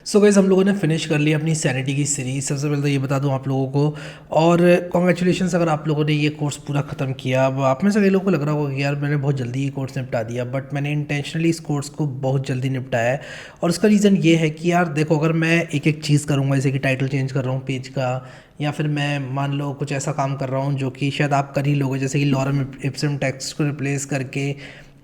So guys हम लोगों ने फिनिश कर लिया अपनी सैनिटी की सीरीज। सबसे पहले तो ये बता दूं आप लोगों को, और कॉन्ग्रेचुलेशंस अगर आप लोगों ने ये कोर्स पूरा ख़त्म किया। अब आप में से कई लोगों को लग रहा होगा कि यार मैंने बहुत जल्दी ये कोर्स निपटा दिया, बट मैंने इंटेंशनली इस कोर्स को बहुत जल्दी निपटाया है। और उसका रीज़न ये है कि यार देखो, अगर मैं एक एक चीज़ करूँगा, जैसे कि टाइटल चेंज कर रहा हूँ पेज का, या फिर मैं मान लो कुछ ऐसा काम कर रहा हूँ जो कि शायद आप कर ही लोगे, जैसे कि लॉरम इप्सम टेक्स्ट को रिप्लेस करके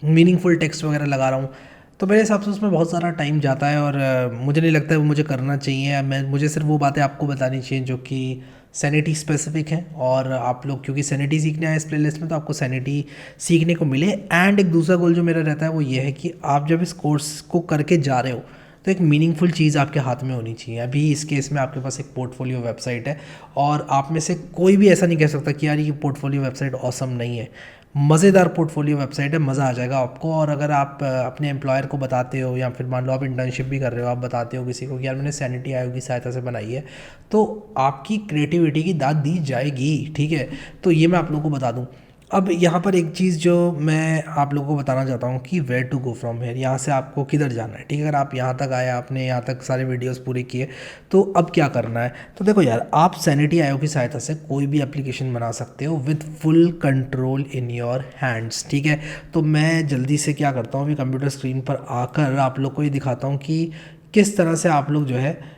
मीनिंगफुल टेक्स्ट वगैरह लगा रहा हूँ, तो मेरे हिसाब से उसमें बहुत सारा टाइम जाता है। और मुझे नहीं लगता है वो मुझे करना चाहिए। मुझे सिर्फ वो बातें आपको बतानी चाहिए जो कि सैनिटी स्पेसिफिक हैं। और आप लोग क्योंकि सैनिटी सीखने आए इस प्लेलिस्ट में, तो आपको सैनिटी सीखने को मिले। एंड एक दूसरा गोल जो मेरा रहता है वो ये है कि आप जब इस कोर्स को करके जा रहे हो तो एक मीनिंगफुल चीज़ आपके हाथ में होनी चाहिए। अभी इस केस में आपके पास एक पोर्टफोलियो वेबसाइट है, और आप में से कोई भी ऐसा नहीं कह सकता कि यार ये पोर्टफोलियो वेबसाइट ऑसम नहीं है। मज़ेदार पोर्टफोलियो वेबसाइट है, मज़ा आ जाएगा आपको। और अगर आप अपने एम्प्लॉयर को बताते हो, या फिर मान लो आप इंटर्नशिप भी कर रहे हो, आप बताते हो किसी को कि यार मैंने सैनिटी आयोग की सहायता से बनाई है, तो आपकी क्रिएटिविटी की दाद दी जाएगी। ठीक है, तो ये मैं आप लोगों को बता दूं। अब यहाँ पर एक चीज़ जो मैं आप लोगों को बताना चाहता हूँ कि where to go from here, यहाँ से आपको किधर जाना है। ठीक है, अगर आप यहाँ तक आए, आपने यहाँ तक सारे वीडियोस पूरे किए, तो अब क्या करना है। तो देखो यार, आप सैनिटी आयोग की सहायता से कोई भी एप्लीकेशन बना सकते हो with full control in your hands. ठीक है, तो मैं जल्दी से क्या करता हूँ, अभी कंप्यूटर स्क्रीन पर आकर आप लोग को ये दिखाता हूँ कि किस तरह से आप लोग जो है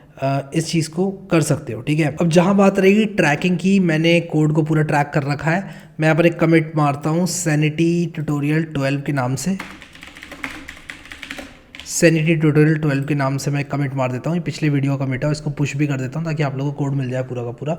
इस चीज़ को कर सकते हो। ठीक है, अब जहाँ बात रहेगी ट्रैकिंग की, मैंने कोड को पूरा ट्रैक कर रखा है। मैं यहाँ पर एक कमिट मारता हूँ सैनिटी ट्यूटोरियल 12 के नाम से। सैनिटी ट्यूटोरियल 12 के नाम से मैं कमिट मार देता हूँ। ये पिछले वीडियो का कमिट है, इसको पुश भी कर देता हूँ ताकि आप लोगों को कोड मिल जाए पूरा का पूरा।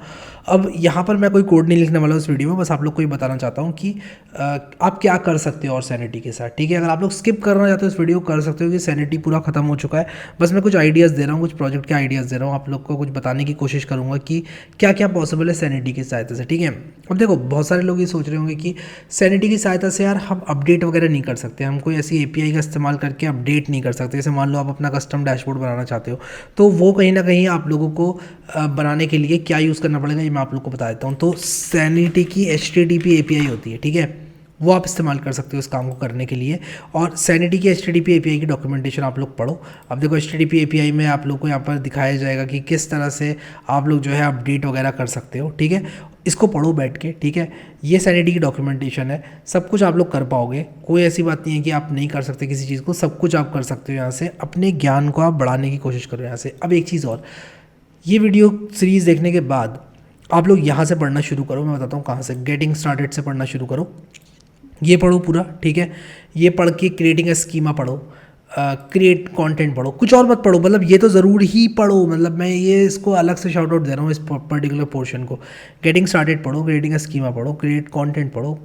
अब यहाँ पर मैं कोई कोड नहीं लिखने वाला हूँ इस वीडियो में, बस आप लोग को ये बताना चाहता हूँ कि आप क्या कर सकते हो और सैनिटी के साथ। ठीक है, अगर आप लोग स्किप करना चाहते हो इस वीडियो को कर सकते हो कि सैनिटी पूरा खत्म हो चुका है। बस मैं कुछ आइडियाज़ दे रहा हूँ, कुछ प्रोजेक्ट के आइडियाज़ दे रहा हूँ, आप लोग को कुछ बताने की कोशिश करूँगा कि क्या क्या पॉसिबल है सैनिटी की सहायता से। ठीक है, अब देखो बहुत सारे लोग ये सोच रहे होंगे कि सैनिटी की सहायता से यार हम अपडेट वगैरह नहीं कर सकते, हम कोई ऐसी एपीआई का इस्तेमाल करके अपडेट नहीं कर सकते। जैसे मान लो आप अपना कस्टम डैशबोर्ड बनाना चाहते हो, तो वो कहीं ना कहीं आप लोगों को बनाने के लिए क्या यूज़ करना पड़ेगा, ये मैं आप लोग को बता देता हूँ। तो सैनिटी की HTTP एपीआई होती है। ठीक है, वो आप इस्तेमाल कर सकते हो इस काम को करने के लिए। और सैनिटी की HTTP एपीआई की डॉक्यूमेंटेशन आप लोग पढ़ो। अब देखो HTTP एपीआई में आप लोग को यहाँ पर दिखाया जाएगा कि किस तरह से आप लोग जो है अपडेट वगैरह कर सकते हो। ठीक है, इसको पढ़ो बैठ के। ठीक है, ये सैनिटी की डॉक्यूमेंटेशन है, सब कुछ आप लोग कर पाओगे। कोई ऐसी बात नहीं है कि आप नहीं कर सकते किसी चीज़ को, सब कुछ आप कर सकते हो। यहाँ से अपने ज्ञान को आप बढ़ाने की कोशिश करो यहाँ से। अब एक चीज़ और, ये वीडियो सीरीज़ देखने के बाद आप लोग यहाँ से पढ़ना शुरू करो। मैं बताता हूँ कहाँ से, गेटिंग स्टार्टेड से पढ़ना शुरू करो। ये पढ़ो पूरा। ठीक है, ये पढ़ के क्रिएटिंग ए स्कीमा पढ़ो, क्रिएट कंटेंट पढ़ो, कुछ और मत पढ़ो। मतलब ये तो ज़रूर ही पढ़ो, मतलब मैं ये इसको अलग से शाउट आउट दे रहा हूँ इस पर्टिकुलर पोर्शन को। गेटिंग स्टार्टेड पढ़ो, क्रिएटिंग ए स्कीमा पढ़ो, क्रिएट कंटेंट पढ़ो,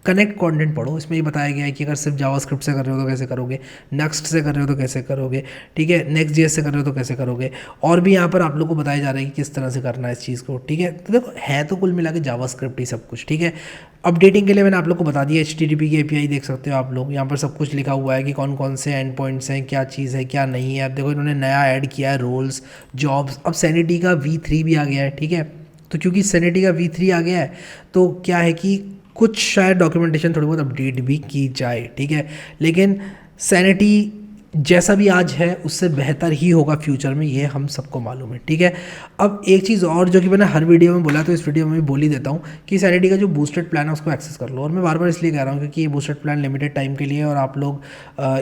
कनेक्ट कंटेंट पढ़ो। इसमें ये बताया गया है कि अगर सिर्फ जावास्क्रिप्ट से कर रहे हो तो कैसे करोगे, नेक्स्ट से कर रहे हो तो कैसे करोगे, ठीक है, नेक्स्ट जेएस से कर रहे हो तो कैसे करोगे। और भी यहाँ पर आप लोग को बताया जा रहा है कि किस तरह से करना है इस चीज़ को। ठीक है, तो देखो है तो कुल मिला के जावास्क्रिप्ट ही सब कुछ। ठीक है, अपडेटिंग के लिए मैंने आप लोग को बता दिया, HTTP की एपीआई देख सकते हो आप लोग। यहाँ पर सब कुछ लिखा हुआ है कि कौन कौन से एंड पॉइंट्स हैं, क्या चीज़ है क्या नहीं है। अब देखो इन्होंने नया ऐड किया है रोल्स, जॉब्स। अब सैनिटी का V3 भी आ गया है। ठीक है, तो क्योंकि सैनिटी का V3 आ गया है, तो क्या है कि कुछ शायद डॉक्यूमेंटेशन थोड़ी बहुत अपडेट भी की जाए। ठीक है, लेकिन सैनिटी जैसा भी आज है उससे बेहतर ही होगा फ्यूचर में, ये हम सबको मालूम है। ठीक है, अब एक चीज़ और जो कि मैंने हर वीडियो में बोला, तो इस वीडियो में भी बोल ही देता हूँ कि सैनिटी का जो बूस्टेड प्लान है उसको एक्सेस कर लो। और मैं बार बार इसलिए कह रहा हूँ क्योंकि ये बूस्टेड प्लान लिमिटेड टाइम के लिए है, और आप लोग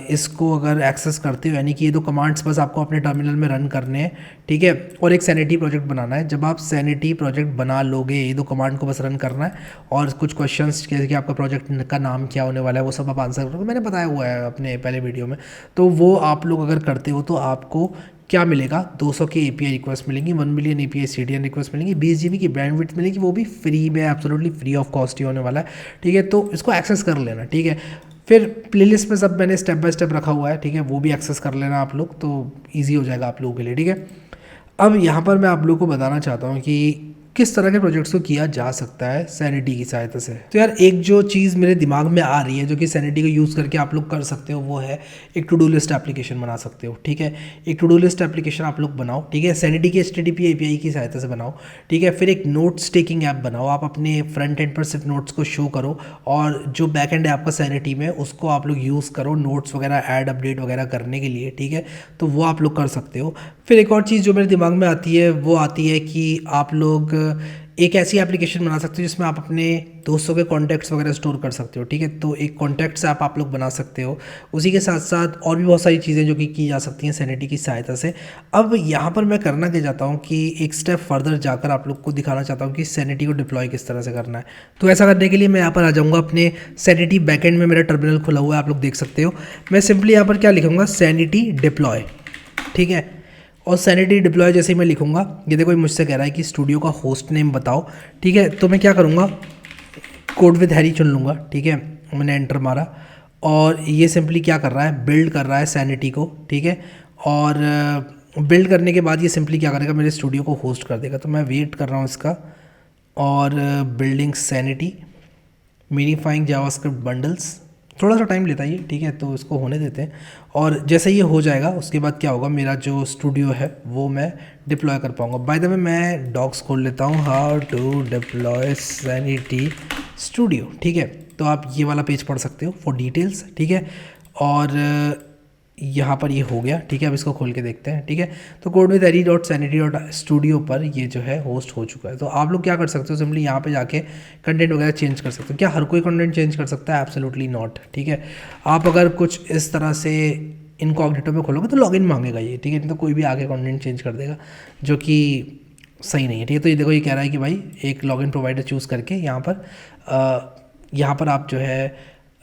इसको अगर एक्सेस करते हो, यानी कि ये दो कमांड्स बस आपको अपने टर्मिनल में रन करने हैं। ठीक है, और एक सैनिटी प्रोजेक्ट बनाना है। जब आप सैनिटी प्रोजेक्ट बना लोगे, ये दो कमांड को बस रन करना है, और कुछ क्वेश्चंस जैसे कि आपका प्रोजेक्ट का नाम क्या होने वाला है वो सब आप आंसर करोगे, मैंने बताया हुआ है अपने पहले वीडियो में। तो वो आप लोग अगर करते हो तो आपको क्या मिलेगा, 200 के एपीआई रिक्वेस्ट मिलेंगी, 1 मिलियन एपीआई CDN रिक्वेस्ट मिलेंगी, 20 GB की बैंडविड्थ मिलेगी, वो भी फ्री में, एब्सोल्युटली फ्री ऑफ कॉस्ट ही होने वाला है। ठीक है, तो इसको एक्सेस कर लेना। ठीक है, फिर प्लेलिस्ट में सब मैंने स्टेप बाय स्टेप रखा हुआ है। ठीक है, वो भी एक्सेस कर लेना आप लोग, तो ईजी हो जाएगा आप लोगों के लिए। ठीक है, अब यहाँ पर मैं आप लोगों को बताना चाहता हूँ कि किस तरह के प्रोजेक्ट्स को किया जा सकता है सैनिटी की सहायता से। तो यार एक जो चीज़ मेरे दिमाग में आ रही है जो कि सैनिटी को यूज़ करके आप लोग कर सकते हो वो है एक टू डू लिस्ट एप्लीकेशन बना सकते हो। ठीक है, एक टू डू लिस्ट एप्लीकेशन आप लोग बनाओ। ठीक है, सैनिटी के HTTP API की सहायता से बनाओ। ठीक है, फिर एक नोट्स टेकिंग ऐप बनाओ। आप अपने फ्रंट एंड पर सिर्फ नोट्स को शो करो और जो बैक एंड है आपका सैनिटी में उसको आप लोग यूज़ करो नोट्स वगैरह ऐड अपडेट वगैरह करने के लिए। ठीक है, तो वो आप लोग कर सकते हो। फिर एक और चीज़ जो मेरे दिमाग में आती है वो आती है कि आप लोग एक ऐसी एप्लीकेशन बना सकते हो जिसमें आप अपने दोस्तों के कॉन्टैक्ट्स वगैरह स्टोर कर सकते हो। ठीक है, तो एक कॉन्टैक्ट्स ऐप आप लोग बना सकते हो। उसी के साथ साथ और भी बहुत सारी चीज़ें जो कि की जा सकती हैं सैनिटी की सहायता से। अब यहाँ पर मैं करना क्या चाहता हूँ कि एक स्टेप फर्दर जाकर आप लोग को दिखाना चाहता हूँ कि सैनिटी को डिप्लॉय किस तरह से करना है। तो ऐसा करने के लिए मैं यहाँ पर आ जाऊँगा अपने सैनिटी बैकएंड में, मेरा टर्मिनल खुला हुआ है, आप लोग देख सकते हो। मैं सिंपली यहाँ पर क्या लिखूँगा, सैनिटी डिप्लॉय। ठीक है, और सैनिटी डिप्लॉय जैसे ही मैं लिखूंगा, ये देखो ये मुझसे कह रहा है कि स्टूडियो का होस्ट नेम बताओ। ठीक है, तो मैं क्या करूँगा, कोड विद हैरी चुन लूँगा। ठीक है, मैंने एंटर मारा और ये सिंपली क्या कर रहा है, बिल्ड कर रहा है सैनिटी को। ठीक है, और बिल्ड करने के बाद ये सिंपली क्या करेगा, मेरे स्टूडियो को होस्ट कर देगा। तो मैं वेट कर रहा हूँ इसका। और बिल्डिंग सैनिटी, मिनीफाइंग जावास्क्रिप्ट बंडल्स, थोड़ा सा टाइम लेता है ये। ठीक है, तो इसको होने देते हैं। और जैसे ये हो जाएगा उसके बाद क्या होगा, मेरा जो स्टूडियो है वो मैं डिप्लॉय कर पाऊँगा। बाय द वे मैं डॉक्स खोल लेता हूँ, how to deploy Sanity Studio. ठीक है, तो आप ये वाला पेज पढ़ सकते हो फॉर डिटेल्स। ठीक है, और यहाँ पर ये हो गया। ठीक है, अब इसको खोल के देखते हैं। ठीक है, तो code with Harry dot sanity dot studio पर ये जो है होस्ट हो चुका है। तो आप लोग क्या कर सकते हो, सिंपली यहाँ पे जाके कंटेंट वगैरह चेंज कर सकते हो। क्या हर कोई कंटेंट चेंज कर सकता है? Absolutely not. ठीक है, आप अगर कुछ इस तरह से इनकॉग्निटो में खोलोगे तो लॉगिन मांगेगा ये। ठीक है, नहीं तो कोई भी आगे कंटेंट चेंज कर देगा जो कि सही नहीं है। ठीक है, तो ये देखो ये कह रहा है कि भाई एक लॉगिन प्रोवाइडर चूज़ करके यहाँ पर आप जो है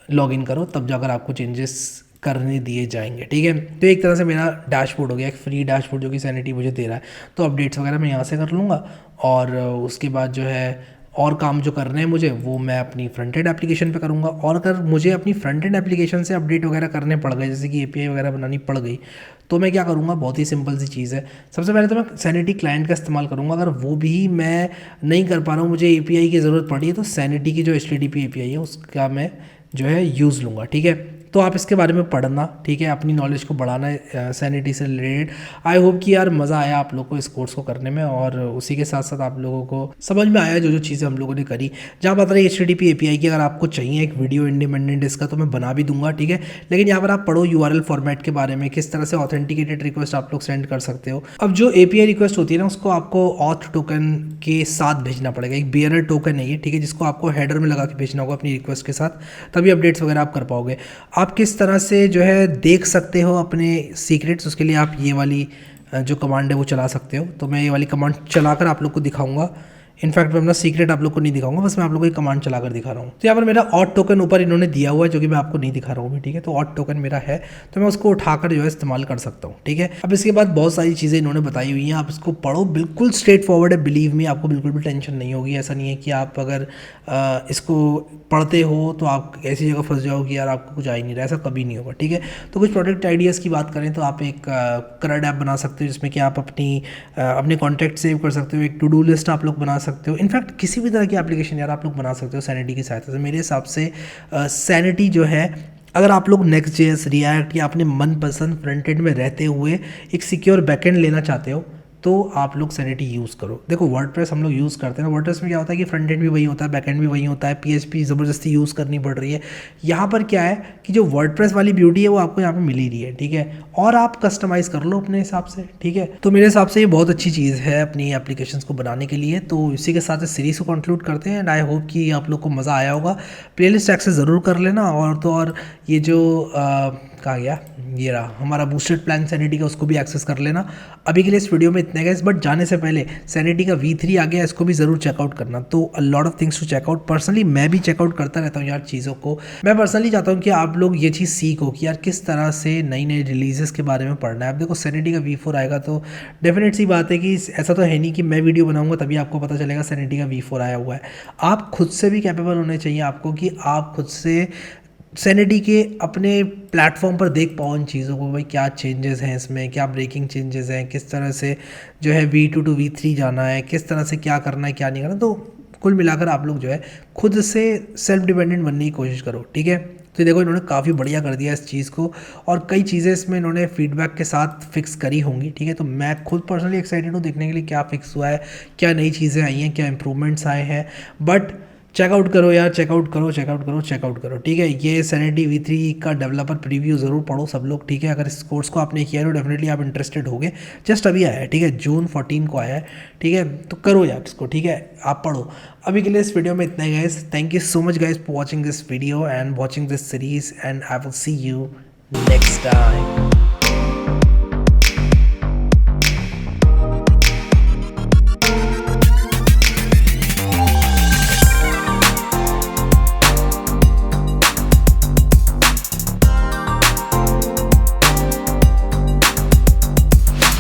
लॉगिन करो, तब जाकर आपको चेंजेस करने दिए जाएंगे। ठीक है, तो एक तरह से मेरा डैशबोर्ड हो गया, एक फ्री डैशबोर्ड जो कि सैनिटी मुझे दे रहा है। तो अपडेट्स वगैरह मैं यहाँ से कर लूँगा और उसके बाद जो है और काम जो करने हैं मुझे वो मैं अपनी फ्रंट एंड एप्लीकेशन पे करूँगा। और अगर मुझे अपनी फ्रंट एंड एप्लीकेशन से अपडेट वगैरह करने पड़ गए, जैसे कि API वगैरह बनानी पड़ गई, तो मैं क्या करूँगा, बहुत ही सिंपल सी चीज़ है। सबसे पहले तो मैं सैनिटी क्लाइंट का इस्तेमाल करूँगा। अगर वो भी मैं नहीं कर पा रहा हूँ, मुझे API की ज़रूरत पड़ी है, तो सैनिटी की जो HTTP API है उसका मैं जो है यूज़ लूँगा। ठीक है, तो आप इसके बारे में पढ़ना। ठीक है, अपनी नॉलेज को बढ़ाना है सैनिटी से रिलेटेड। आई होप कि यार मज़ा आया आप लोग को इस कोर्स को करने में, और उसी के साथ साथ आप लोगों को समझ में आया जो जो चीज़ें हम लोगों ने करी। जहाँ बात रही HTTP API की, अगर आपको चाहिए एक वीडियो इंडिपेंडेंट इसका तो मैं बना भी दूंगा। ठीक है, लेकिन यहाँ पर आप पढ़ो URL फॉर्मेट के बारे में, किस तरह से ऑथेंटिकेटेड रिक्वेस्ट आप लोग सेंड कर सकते हो। अब जो API रिक्वेस्ट होती है ना, उसको आपको ऑथ टोकन के साथ भेजना पड़ेगा। एक बेयरर टोकन है ये। ठीक है, जिसको आपको हेडर में लगा के भेजना होगा अपनी रिक्वेस्ट के साथ, तभी अपडेट्स वगैरह आप कर पाओगे। आप किस तरह से जो है देख सकते हो अपने सीक्रेट्स, उसके लिए आप ये वाली जो कमांड है वो चला सकते हो। तो मैं ये वाली कमांड चलाकर आप लोग को दिखाऊंगा। इनफैक्ट मैं अपना सीक्रेट आप लोग को नहीं दिखाऊंगा, बस मैं आप लोगों को कमांड चलाकर दिखा रहा हूँ। तो यहाँ पर मेरा ऑट टोकन ऊपर इन्होंने दिया हुआ है जो कि मैं आपको नहीं दिखा रहा हूँ भी। ठीक है, तो ऑट टोकन मेरा है, तो मैं उसको उठाकर जो है इस्तेमाल कर सकता हूँ। ठीक है, अब इसके बाद बहुत सारी चीज़ें इन्होंने बताई हुई हैं, आप इसको पढ़ो, बिल्कुल स्ट्रेट फॉरवर्ड है। बिलीव मी, आपको बिल्कुल भी टेंशन नहीं होगी। ऐसा नहीं है कि आप अगर इसको पढ़ते हो तो आप ऐसी जगह फंस जाओ कि यार आपको कुछ आ ही नहीं रहा, ऐसा कभी नहीं होगा। ठीक है, तो कुछ प्रोडक्ट आइडियाज़ की बात करें तो आप एक करड ऐप बना सकते हो जिसमें कि आप अपने कॉन्टैक्ट सेव कर सकते हो। एक टू डू लिस्ट आप लोग बना सकते हो। इनफैक्ट किसी भी तरह की एप्लीकेशन यार आप लोग बना सकते हो सैनिटी की सहायता से। मेरे हिसाब से सैनिटी जो है, अगर आप लोग Next.js, रिएक्ट या अपने मनपसंद फ्रंट एंड में रहते हुए एक सिक्योर बैकएंड लेना चाहते हो तो आप लोग सैनिटी यूज़ करो। देखो वर्डप्रेस हम लोग यूज़ करते हैं ना, वर्डप्रेस में क्या होता है कि फ्रंट एंड भी वही होता है, बैक एंड भी वही होता है, PHP ज़बरदस्ती यूज़ करनी पड़ रही है। यहाँ पर क्या है कि जो वर्डप्रेस वाली ब्यूटी है वो आपको यहाँ पे मिल ही रही है। ठीक है, और आप कस्टमाइज़ कर लो अपने हिसाब से। ठीक है, तो मेरे हिसाब से ये बहुत अच्छी चीज़ है अपनी एप्लीकेशंस को बनाने के लिए। तो इसी के साथ इस सीरीज़ को कंक्लूड करते हैं एंड आई होप कि आप लोग को मज़ा आया होगा। प्लेलिस्ट एक्सेस ज़रूर कर लेना, और तो और ये जो कहा गया, ये रहा हमारा बूस्टेड प्लान सैनिटी का, उसको भी एक्सेस कर लेना। अभी के लिए इस वीडियो में इतने गाइस, बट जाने से पहले सैनिटी का V3 आ गया, इसको भी ज़रूर चेकआउट करना। तो a lot of things to check out. Personally मैं भी चेकआउट करता रहता हूँ यार चीज़ों को। मैं पर्सनली चाहता हूँ कि आप लोग ये चीज़ सीखो कि यार किस तरह से नई नई रिलीजेस के बारे में पढ़ना है। अब देखो सैनिटी का V4 आएगा तो डेफिनेट सी बात है कि ऐसा तो है नहीं कि मैं वीडियो बनाऊंगा तभी आपको पता चलेगा सैनिटी का V4 आया हुआ है। आप खुद से भी कैपेबल होने चाहिए आपको कि आप खुद से सैनिटी के अपने प्लेटफॉर्म पर देख पाओ इन चीज़ों को, भाई क्या चेंजेस हैं इसमें, क्या ब्रेकिंग चेंजेस हैं, किस तरह से जो है V2 to V3 जाना है, किस तरह से क्या करना है क्या नहीं करना। तो कुल मिलाकर आप लोग जो है खुद से सेल्फ डिपेंडेंट बनने की कोशिश करो, ठीक है। तो ये देखो इन्होंने काफ़ी बढ़िया कर दिया इस चीज़ को, और कई चीज़ें इसमें इन्होंने फीडबैक के साथ फिक्स करी होंगी, ठीक है। तो मैं खुद पर्सनली एक्साइटेड हूँ देखने के लिए क्या फिक्स हुआ है, क्या नई चीज़ें आई हैं, क्या इंप्रूवमेंट्स आए हैं। बट चेकआउट करो यार, चेकआउट करो, चेकआउट करो, चेकआउट करो, ठीक है। ये सैनिटी V3 का डेवलपर प्रीव्यू ज़रूर पढ़ो सब लोग, ठीक है। अगर इस कोर्स को आपने किया है तो डेफिनेटली आप इंटरेस्टेड होगे। जस्ट अभी आया है, ठीक है, June 14 को आया है, ठीक है। तो करो यार इसको, ठीक है, आप पढ़ो। अभी के लिए इस वीडियो में इतना ही guys. Thank you so much guys for watching this video and watching this series, and I will see you next time.